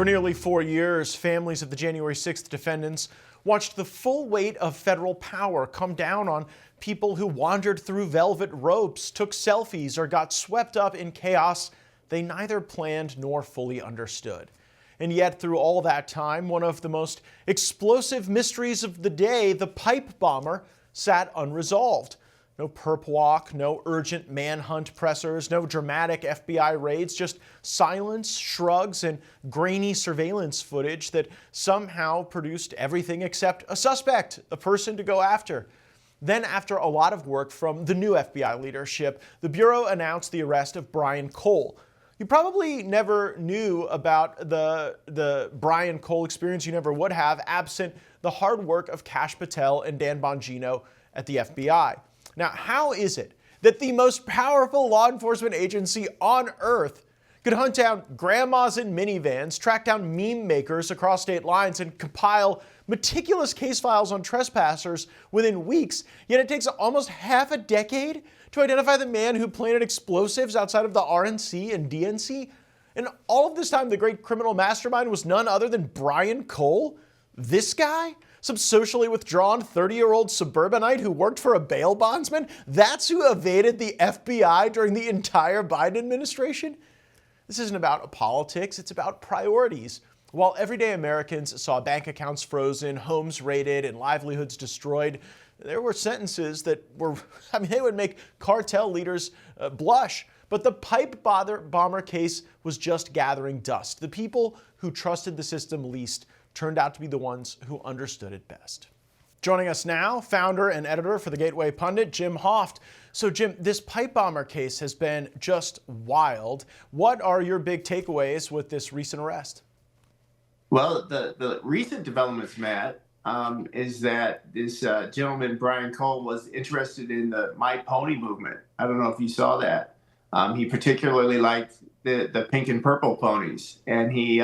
For nearly 4 years, families of the January 6th defendants watched the full weight of federal power come down on people who wandered through velvet ropes, took selfies, or got swept up in chaos they neither planned nor fully understood. And yet, through all that time, one of the most explosive mysteries of the day, the pipe bomber, sat unresolved. No perp walk, no urgent manhunt pressers, no dramatic FBI raids, just silence, shrugs, and grainy surveillance footage that somehow produced everything except a suspect, a person to go after. Then, after a lot of work from the new FBI leadership, the Bureau announced the arrest of Brian Cole. You probably never knew about the Brian Cole experience. You never would have, absent the hard work of Kash Patel and Dan Bongino at the FBI. Now, how is it that the most powerful law enforcement agency on earth could hunt down grandmas in minivans, track down meme makers across state lines, and compile meticulous case files on trespassers within weeks, yet it takes almost half a decade to identify the man who planted explosives outside of the RNC and DNC? And all of this time, the great criminal mastermind was none other than Brian Cole? This guy? Some socially withdrawn 30-year-old suburbanite who worked for a bail bondsman? That's who evaded the FBI during the entire Biden administration? This isn't about politics, it's about priorities. While everyday Americans saw bank accounts frozen, homes raided, and livelihoods destroyed, there were sentences that were, they would make cartel leaders blush. But the pipe bomber case was just gathering dust. The people who trusted the system least turned out to be the ones who understood it best. Joining us now, founder and editor for the Gateway Pundit, Jim Hoft. So Jim, this pipe bomber case has been just wild. What are your big takeaways with this recent arrest? Well, the recent developments, Matt, is that this gentleman, Brian Cole, was interested in the My Pony movement. I don't know if you saw that. He particularly liked the pink and purple ponies, and he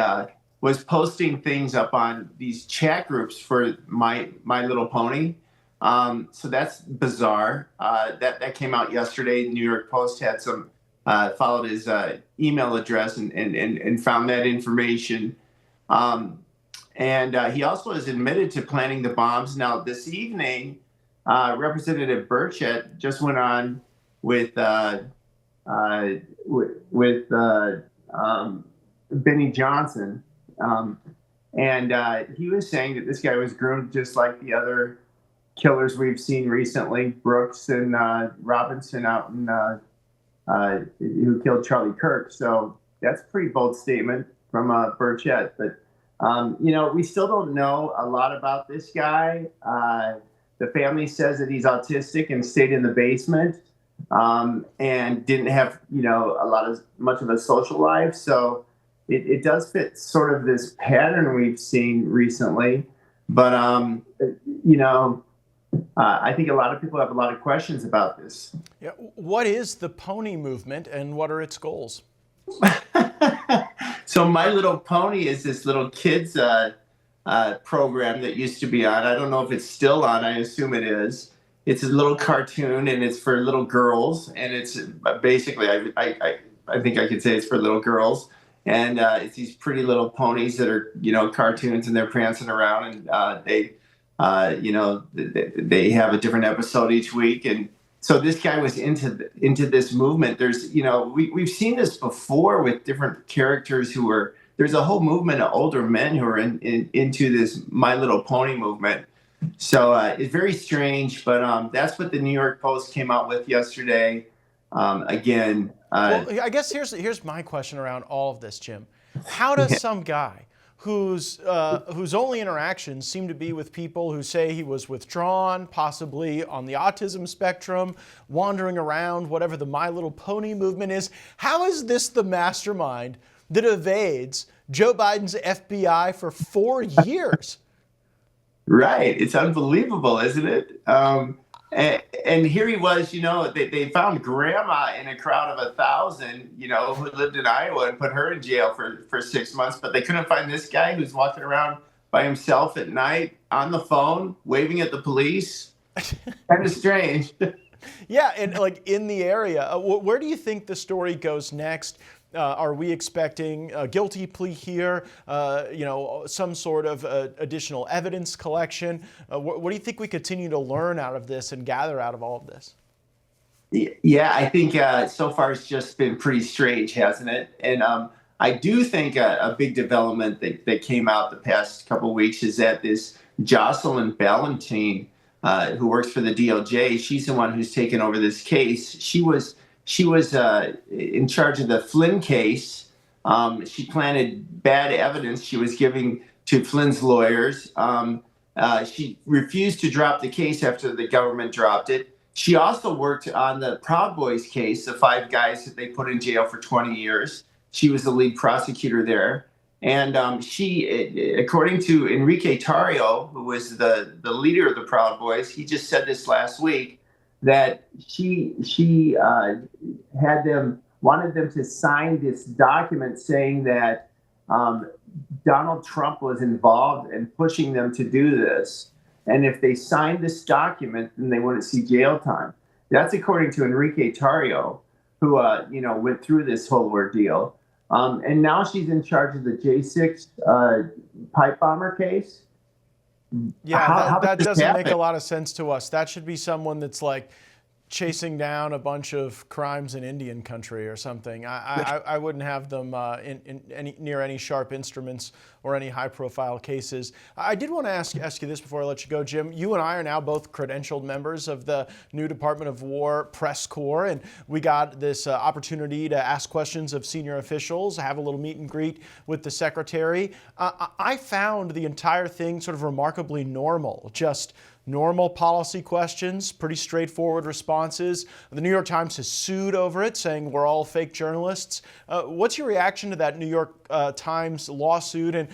was posting things up on these chat groups for My Little Pony. So that's bizarre. That came out yesterday. The New York Post had some followed his email address and found that information. And he also has admitted to planning the bombs. Now, this evening, Representative Burchett just went on with Benny Johnson. And he was saying that this guy was groomed just like the other killers we've seen recently, Brooks and Robinson out in who killed Charlie Kirk. So that's a pretty bold statement from Burchett. But we still don't know a lot about this guy. The family says that he's autistic and stayed in the basement and didn't have much of a social life. So it does fit sort of this pattern we've seen recently. But I think a lot of people have a lot of questions about this. Yeah, what is the pony movement and what are its goals? So My Little Pony is this little kids program that used to be on. I don't know if it's still on. I assume it is. It's a little cartoon, and it's for little girls. And it's basically, I think I could say it's for little girls. And it's these pretty little ponies that are, cartoons, and they're prancing around, and they have a different episode each week. And so this guy was into this movement. There's, we've seen this before with different characters there's a whole movement of older men who are into this My Little Pony movement. So it's very strange, but that's what the New York Post came out with yesterday. Again. Well, I guess here's my question around all of this, Jim. How does some guy whose only interactions seem to be with people who say he was withdrawn, possibly on the autism spectrum, wandering around, whatever the My Little Pony movement is, how is this the mastermind that evades Joe Biden's FBI for 4 years? Right. It's unbelievable, isn't it? And here he was, they found grandma in a crowd of 1,000, who lived in Iowa, and put her in jail for 6 months. But they couldn't find this guy who's walking around by himself at night on the phone, waving at the police. Kind of strange. Yeah, and in the area, where do you think the story goes next? Are we expecting a guilty plea here? Some sort of additional evidence collection? What do you think we continue to learn out of this and gather out of all of this? Yeah, I think so far it's just been pretty strange, hasn't it? And I do think a big development that came out the past couple of weeks is that this Jocelyn Ballantine, who works for the DOJ, she's the one who's taken over this case. She was in charge of the Flynn case. She planted bad evidence she was giving to Flynn's lawyers. She refused to drop the case after the government dropped it. She also worked on the Proud Boys case, the 5 guys that they put in jail for 20 years. She was the lead prosecutor there. And she, according to Enrique Tarrio, who was the leader of the Proud Boys, he just said this last week, that she wanted them to sign this document saying that Donald Trump was involved in pushing them to do this. And if they signed this document, then they wouldn't see jail time. That's according to Enrique Tarrio, who went through this whole ordeal. And now she's in charge of the J6 pipe bomber case. Yeah, that doesn't make a lot of sense to us. That should be someone that's like chasing down a bunch of crimes in Indian country or something. I wouldn't have them near any sharp instruments or any high-profile cases. I did want to ask you this before I let you go, Jim. You and I are now both credentialed members of the new Department of War press corps, and we got this opportunity to ask questions of senior officials, have a little meet and greet with the secretary. I found the entire thing sort of remarkably normal, just normal policy questions, pretty straightforward responses. The New York Times has sued over it, saying we're all fake journalists. What's your reaction to that New York Times lawsuit, and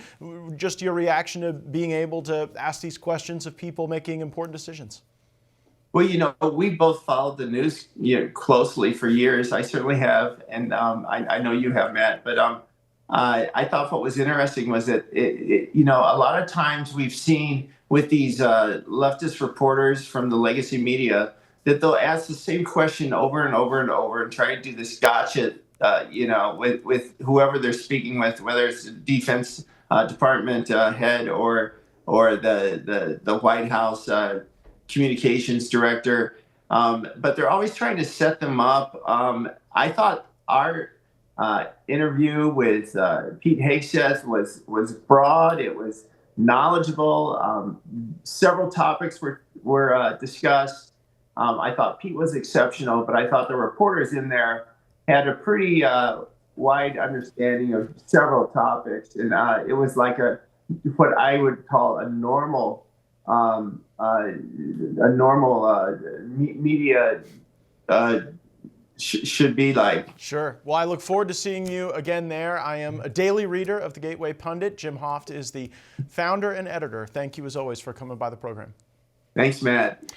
just your reaction to being able to ask these questions of people making important decisions? Well, we both followed the news closely for years. I certainly have, and I know you have, Matt. But I thought what was interesting was that a lot of times we've seen with these leftist reporters from the legacy media that they'll ask the same question over and over and over and try to do this gotcha, with whoever they're speaking with, whether it's the Defense Department head or the White House communications director. But they're always trying to set them up. I thought our interview with Pete Hegseth was broad. It was knowledgeable. Several topics were discussed. I thought Pete was exceptional, but I thought the reporters in there had a pretty wide understanding of several topics, and it was like what I would call a normal media should be like. Sure. Well, I look forward to seeing you again there. I am a daily reader of the Gateway Pundit. Jim Hoft is the founder and editor. Thank you, as always, for coming by the program. Thanks, Matt.